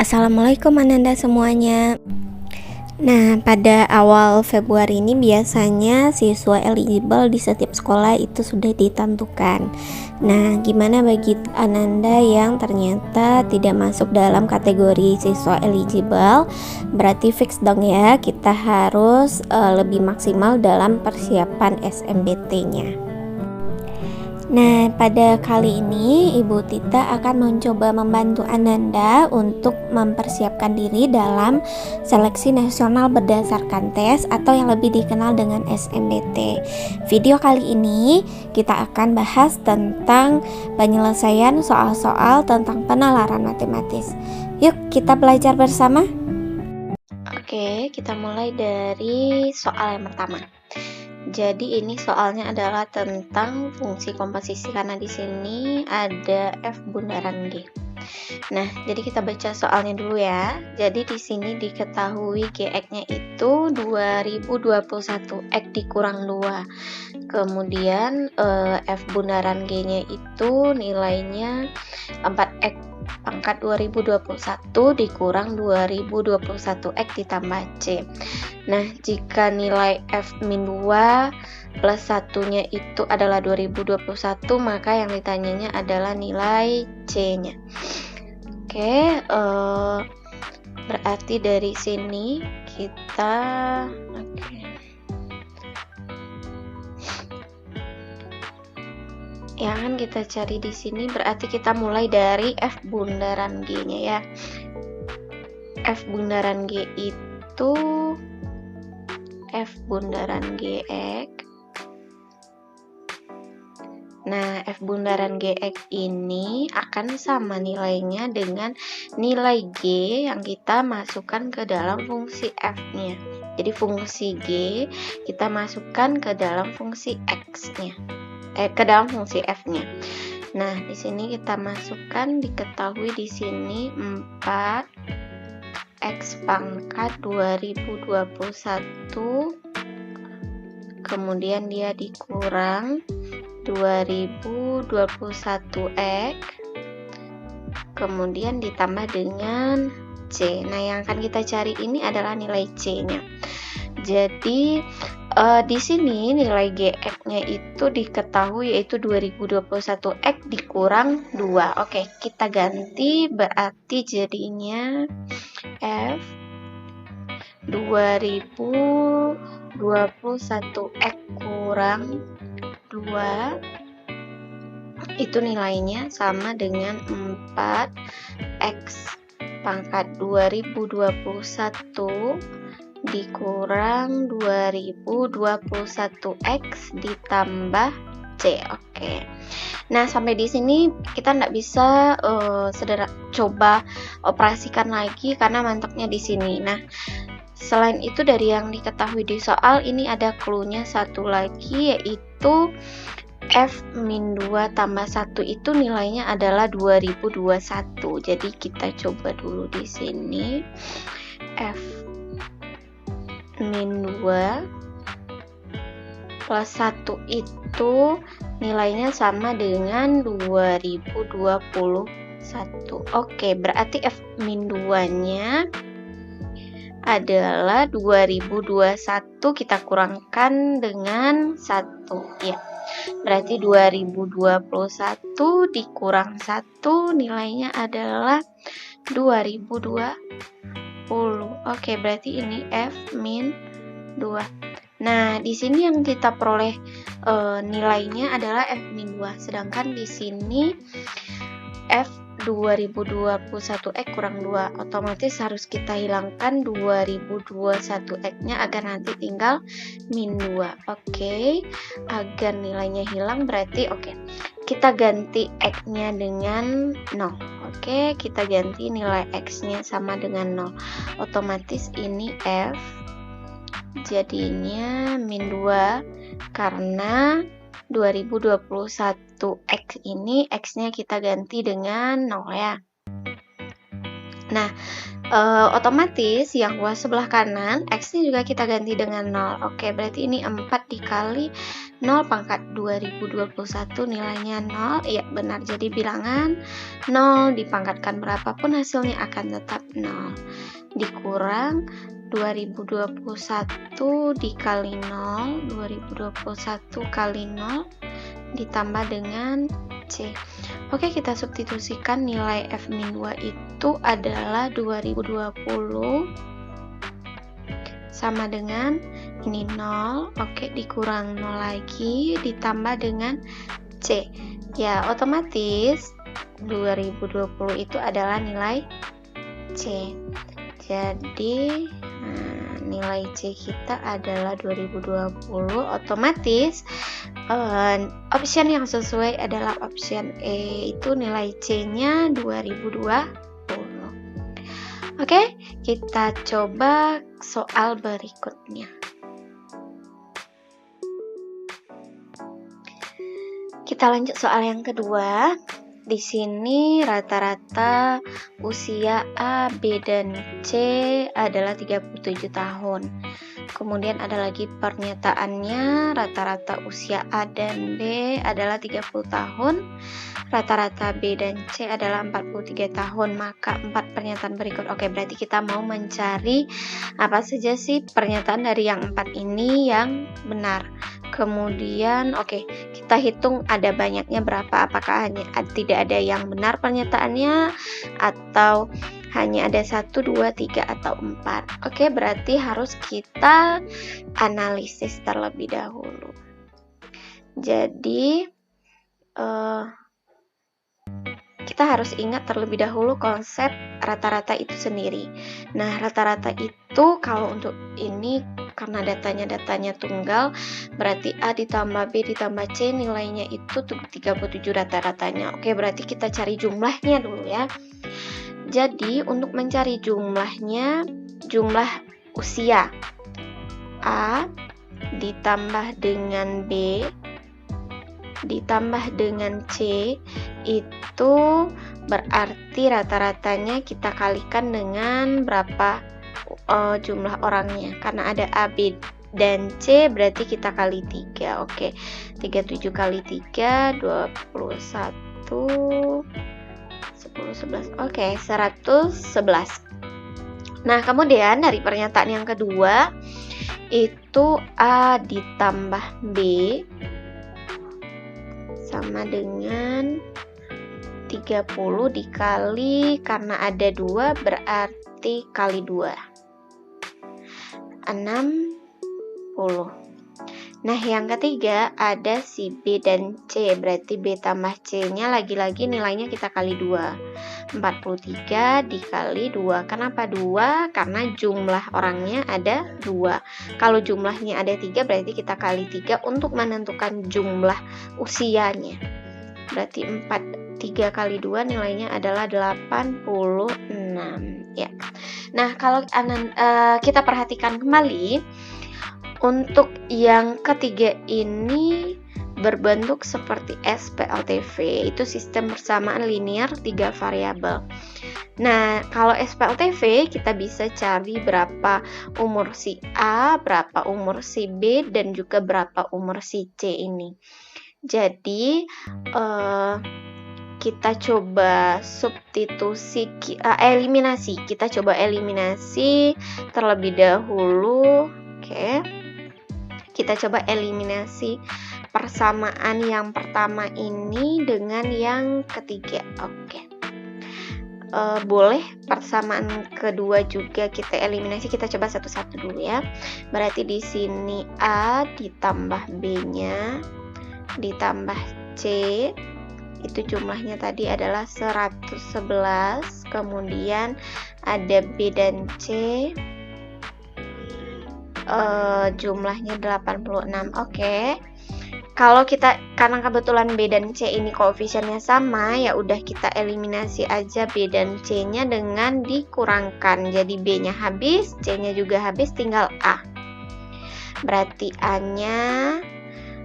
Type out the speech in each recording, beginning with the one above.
Assalamualaikum Ananda semuanya. Nah, pada awal Februari ini biasanya siswa eligible di setiap sekolah itu sudah ditentukan. Nah, gimana bagi Ananda yang ternyata tidak masuk dalam kategori siswa eligible? Berarti fix dong ya, kita harus lebih maksimal dalam persiapan SNMPTN-nya. Nah, pada kali ini Ibu Tita akan mencoba membantu Ananda untuk mempersiapkan diri dalam seleksi nasional berdasarkan tes atau yang lebih dikenal dengan SNMT. Video kali ini kita akan bahas tentang penyelesaian soal-soal tentang penalaran matematis. Yuk kita belajar bersama. Oke, kita mulai dari soal yang pertama. Jadi ini soalnya adalah tentang fungsi komposisi karena di sini ada F bundaran G. Nah, jadi kita baca soalnya dulu ya. Jadi di sini diketahui Gx-nya itu 2021 X dikurang 2. Kemudian F bundaran G-nya itu nilainya 4X pangkat 2021 dikurang 2021 X ditambah C. Nah, jika nilai F-2 plus satunya itu adalah 2021, maka yang ditanyanya adalah nilai C-nya. Oke, berarti dari sini kita yang akan kita cari di sini berarti kita mulai dari F bundaran G-nya ya. F bundaran G itu F bundaran Gx. Nah, F bundaran Gx ini akan sama nilainya dengan nilai G yang kita masukkan ke dalam fungsi F-nya. Jadi fungsi G kita masukkan ke dalam fungsi X-nya. Ke dalam fungsi F-nya. Nah, di sini kita masukkan, diketahui di sini 4X pangkat 2021, kemudian dia dikurang 2021X, kemudian ditambah dengan C. Nah, yang akan kita cari ini adalah nilai C-nya. Jadi di sini nilai Gx-nya itu diketahui yaitu 2021X dikurang 2. Oke, kita ganti berarti jadinya F 2021X kurang 2 itu nilainya sama dengan 4X pangkat 2021 dikurang 2021X ditambah C. Oke. Nah, sampai di sini kita nggak bisa coba operasikan lagi karena mantapnya di sini. Nah, selain itu dari yang diketahui di soal ini ada clue-nya satu lagi yaitu F-2 tambah 1 itu nilainya adalah 2021. Jadi kita coba dulu di sini. F-2 plus 1 itu nilainya sama dengan 2021. Oke, berarti F-2-nya adalah 2021 kita kurangkan dengan 1 ya. Berarti 2021 dikurang 1 nilainya adalah 2020. Oke, berarti ini F-2. Nah, di sini yang kita peroleh nilainya adalah F-2. Sedangkan di sini F 2021X kurang 2. Otomatis harus kita hilangkan 2021X-nya agar nanti tinggal min 2. Oke, agar nilainya hilang berarti kita ganti X-nya dengan 0. Oke, kita ganti nilai X-nya sama dengan 0. Otomatis ini F jadinya min 2 karena 2021X ini X-nya kita ganti dengan 0 ya. Nah, Otomatis yang kuas sebelah kanan X-nya juga kita ganti dengan 0. Oke, berarti ini 4 dikali 0 pangkat 2021 nilainya 0. Iya, benar. Jadi bilangan 0 dipangkatkan berapapun hasilnya akan tetap 0. Dikurang 2021 dikali 0, 2021 kali 0 ditambah dengan C. Oke, kita substitusikan nilai F-2 itu adalah 2020 sama dengan ini 0. Oke, dikurang 0 lagi ditambah dengan C. Ya, otomatis 2020 itu adalah nilai C. Jadi nilai C kita adalah 2020. Otomatis option yang sesuai adalah option E, itu nilai C-nya 2020. Oke, kita coba soal berikutnya. Kita lanjut soal yang kedua. Di sini rata-rata usia A, B, dan C adalah 37 tahun. Kemudian ada lagi pernyataannya, rata-rata usia A dan B adalah 30 tahun, rata-rata B dan C adalah 43 tahun. Maka 4 pernyataan berikut. Oke, berarti kita mau mencari apa saja sih pernyataan dari yang 4 ini yang benar. Kemudian oke, kita hitung ada banyaknya berapa, apakah hanya tidak ada yang benar pernyataannya atau hanya ada 1, 2, 3, atau 4. Oke, berarti harus kita analisis terlebih dahulu. Jadi kita harus ingat terlebih dahulu konsep rata-rata itu sendiri. Nah, rata-rata itu kalau untuk ini karena datanya tunggal, berarti A ditambah B ditambah C nilainya itu 37 rata-ratanya. Oke, berarti kita cari jumlahnya dulu ya. Jadi untuk mencari jumlahnya, jumlah usia A ditambah dengan B ditambah dengan C itu berarti rata-ratanya kita kalikan dengan berapa jumlah orangnya. Karena ada A, B, dan C berarti kita kali 3. Oke, 37 kali 3 21 10, 11. Oke, 111. Nah, kemudian dari pernyataan yang kedua itu A ditambah B sama dengan 30 dikali, karena ada 2 berarti kali 2 60. Nah, yang ketiga ada si B dan C, berarti B tambah C nya lagi-lagi nilainya kita kali 2 43 dikali 2. Kenapa 2? Karena jumlah orangnya ada 2. Kalau jumlahnya ada 3 berarti kita kali 3 untuk menentukan jumlah usianya. Berarti 3 kali 2 nilainya adalah 86 ya. Nah, kalau kita perhatikan kembali, untuk yang ketiga ini berbentuk seperti SPLTV, itu sistem persamaan linear 3 variabel. Nah, kalau SPLTV kita bisa cari berapa umur si A, berapa umur si B, dan juga berapa umur si C ini. Jadi kita coba substitusi, eliminasi. Kita coba eliminasi terlebih dahulu. Oke. Kita coba eliminasi persamaan yang pertama ini dengan yang ketiga. Oke. Boleh persamaan kedua juga kita eliminasi. Kita coba satu-satu dulu ya. Berarti di sini A ditambah B-nya ditambah C, itu jumlahnya tadi adalah 111. Kemudian ada B dan C, jumlahnya 86. Oke. Kalau kita, karena kebetulan B dan C ini koefisiennya sama, ya udah kita eliminasi aja B dan C-nya dengan dikurangkan. Jadi B-nya habis, C-nya juga habis, tinggal A. Berarti A-nya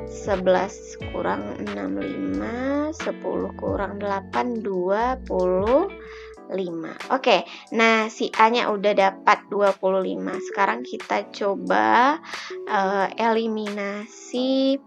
11 kurang 65, 10 kurang 8, 24. Oke, nah si A-nya udah dapat 25. Sekarang kita coba eliminasi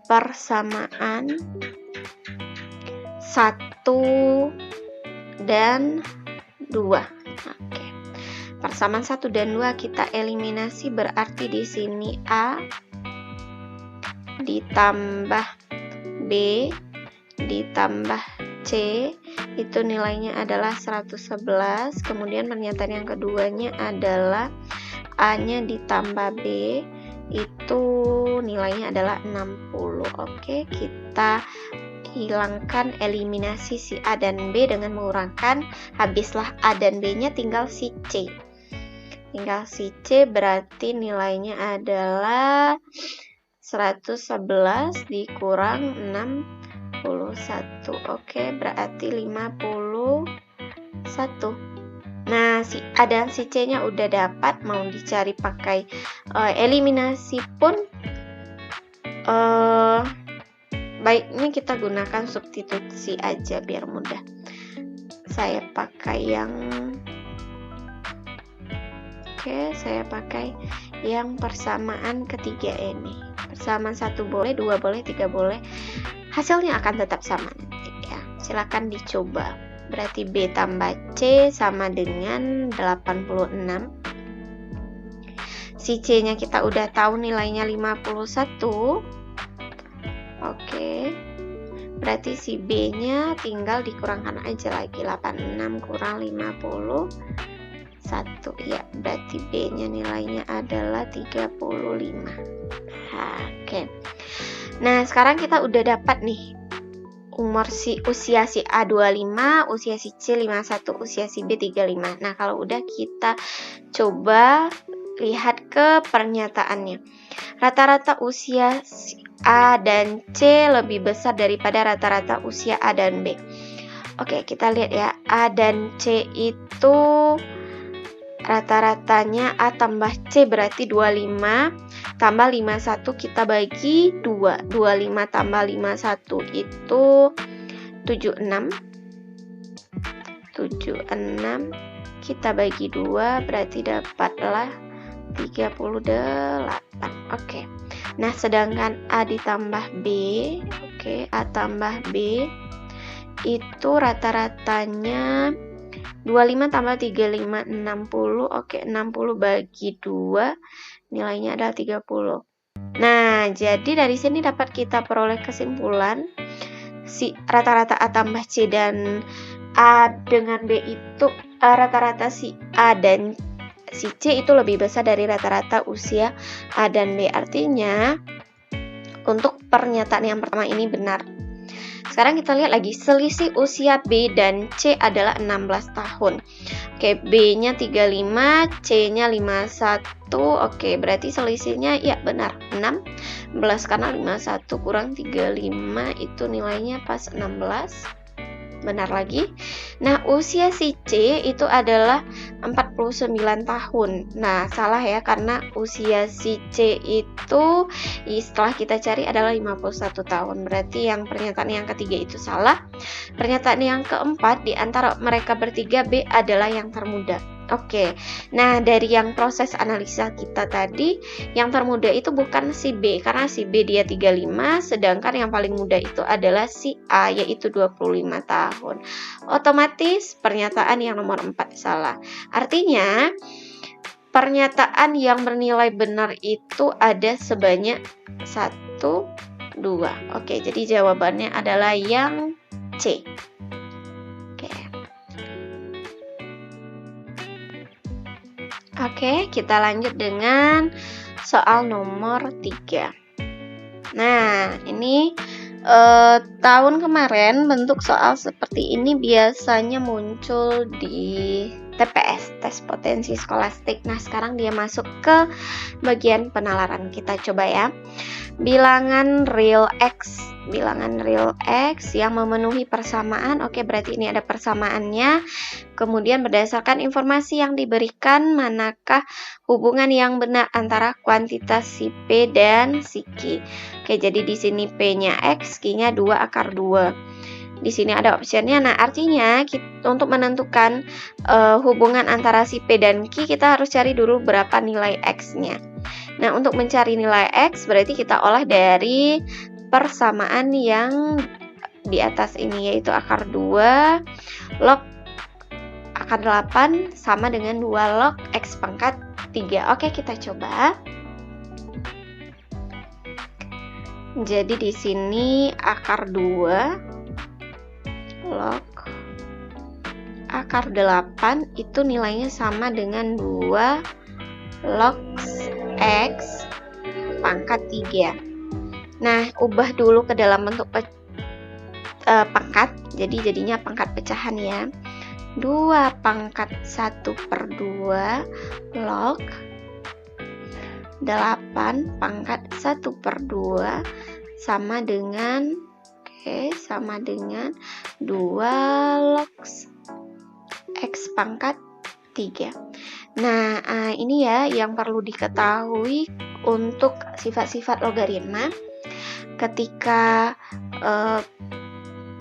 persamaan 1 dan 2. Oke. Persamaan 1 dan 2 kita eliminasi, berarti di sini A ditambah B ditambah C itu nilainya adalah 111. Kemudian pernyataan yang keduanya adalah A-nya ditambah B itu nilainya adalah 60. Oke, kita hilangkan eliminasi si A dan B dengan mengurangkan. Habislah A dan B-nya, tinggal si C. Berarti nilainya adalah 111 dikurang 61. Oke, berarti 51. Nah, si A dan si C-nya udah dapat. Mau dicari pakai eliminasi pun baiknya kita gunakan substitusi aja biar mudah. Saya pakai yang persamaan ketiga ini. Persamaan 1 boleh, 2 boleh, 3 boleh. Hasilnya akan tetap sama nanti ya. Silakan dicoba. Berarti B tambah C sama dengan 86. Si C-nya kita udah tahu nilainya 51. Oke. Berarti si B-nya tinggal dikurangkan aja lagi, 86 kurang 51. Ya, berarti B-nya nilainya adalah 35. Oke. Nah, sekarang kita udah dapat nih usia si A 25, usia si C 51, usia si B 35. Nah, kalau udah kita coba lihat ke pernyataannya. Rata-rata usia si A dan C lebih besar daripada rata-rata usia A dan B. Oke, kita lihat ya. A dan C itu rata-ratanya A tambah C berarti 25 tambah 51 kita bagi 2. 25 tambah 51 itu 76. 76 kita bagi 2 berarti dapatlah 38. Oke. Nah, sedangkan A ditambah B, A tambah B itu rata-ratanya 25 tambah 35 60. 60 bagi 2 nilainya adalah 30. Nah, jadi dari sini dapat kita peroleh kesimpulan si rata-rata A tambah C dan A dengan B itu rata-rata si A dan si C itu lebih besar dari rata-rata usia A dan B. Artinya untuk pernyataan yang pertama ini benar. Sekarang kita lihat lagi, selisih usia B dan C adalah 16 tahun. B-nya 35, C-nya 51. Berarti selisihnya ya benar 16 karena 51 kurang 35 itu nilainya pas 16. Benar lagi. Nah, usia si C itu adalah 49 tahun. Nah, salah ya, karena usia si C itu setelah kita cari adalah 51 tahun. Berarti yang pernyataan yang ketiga itu salah. Pernyataan yang keempat, di antara mereka bertiga B adalah yang termuda. Nah dari yang proses analisa kita tadi, yang termuda itu bukan si B, karena si B dia 35, sedangkan yang paling muda itu adalah si A, yaitu 25 tahun. Otomatis pernyataan yang nomor 4 salah. Artinya pernyataan yang bernilai benar itu ada sebanyak 1, 2. Jadi jawabannya adalah yang C. Kita lanjut dengan soal nomor 3. Nah, ini tahun kemarin bentuk soal seperti ini biasanya muncul di TPS, tes potensi skolastik. Nah, sekarang dia masuk ke bagian penalaran. Kita coba ya. Bilangan real X yang memenuhi persamaan. Berarti ini ada persamaannya. Kemudian berdasarkan informasi yang diberikan, manakah hubungan yang benar antara kuantitas si P dan si Q? Jadi di sini P-nya X, Q-nya 2 akar 2. di sini ada optionnya. Nah, artinya untuk menentukan hubungan antara si P dan Q, kita harus cari dulu berapa nilai X-nya. Nah, untuk mencari nilai X berarti kita olah dari persamaan yang di atas ini, yaitu akar 2 log akar 8 sama dengan 2 log X pangkat 3. Oke, kita coba. Jadi di sini akar 2 log akar 8 itu nilainya sama dengan 2 log X pangkat 3. Nah, ubah dulu ke dalam bentuk pangkat, jadi jadinya pangkat pecahan ya. 2 pangkat 1/2 log 8 pangkat 1/2 sama dengan sama dengan 2 log X pangkat 3. Nah, ini ya yang perlu diketahui untuk sifat-sifat logaritma. Ketika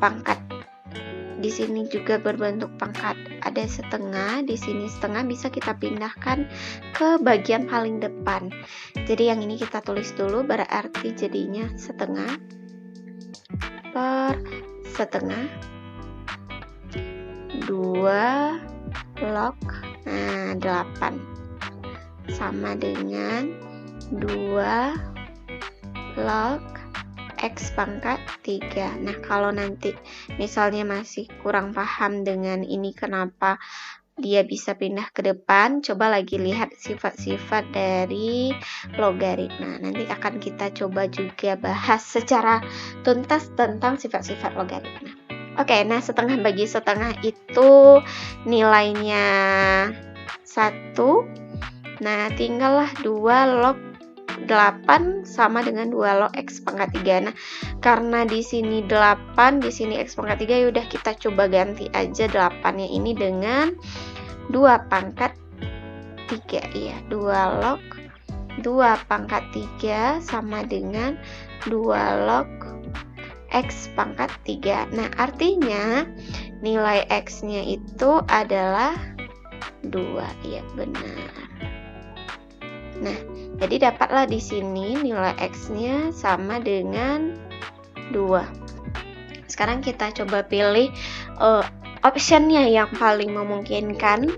pangkat di sini juga berbentuk pangkat ada setengah, di sini setengah, bisa kita pindahkan ke bagian paling depan. Jadi yang ini kita tulis dulu, berarti jadinya setengah per setengah 2 log 8 sama dengan 2 log X pangkat 3. Nah, kalau nanti misalnya masih kurang paham dengan ini kenapa dia bisa pindah ke depan, coba lagi lihat sifat-sifat dari logaritma. Nanti akan kita coba juga bahas secara tuntas tentang sifat-sifat logaritma. Oke, nah setengah bagi setengah itu nilainya 1. Nah, tinggallah 2 log 8 sama dengan 2 log X pangkat 3. Nah, karena di sini 8, di sini X pangkat 3, yaudah kita coba ganti aja 8-nya ini dengan 2 pangkat 3 ya. 2 log 2 pangkat 3 sama dengan 2 log X pangkat 3. Nah, artinya nilai X-nya itu adalah 2. Ya, benar. Nah, jadi dapatlah di sini nilai X-nya sama dengan 2. Sekarang kita coba pilih optionnya yang paling memungkinkan.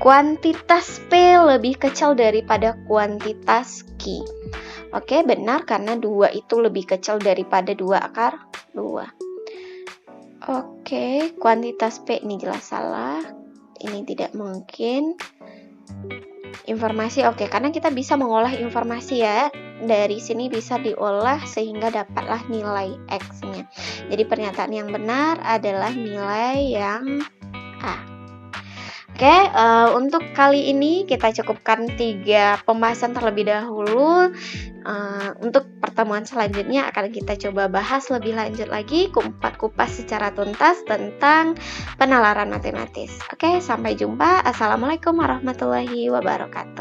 Kuantitas P lebih kecil daripada kuantitas Q. Oke, benar, karena 2 itu lebih kecil daripada 2 akar 2. Oke, kuantitas P ini jelas salah. Ini tidak mungkin. Informasi oke, karena kita bisa mengolah informasi ya. Dari sini bisa diolah sehingga dapatlah nilai X-nya. Jadi pernyataan yang benar adalah nilai yang A. Oke, untuk kali ini kita cukupkan 3 pembahasan terlebih dahulu. Untuk pertemuan selanjutnya akan kita coba bahas lebih lanjut lagi, kupas secara tuntas tentang penalaran matematis. Oke, sampai jumpa. Assalamualaikum warahmatullahi wabarakatuh.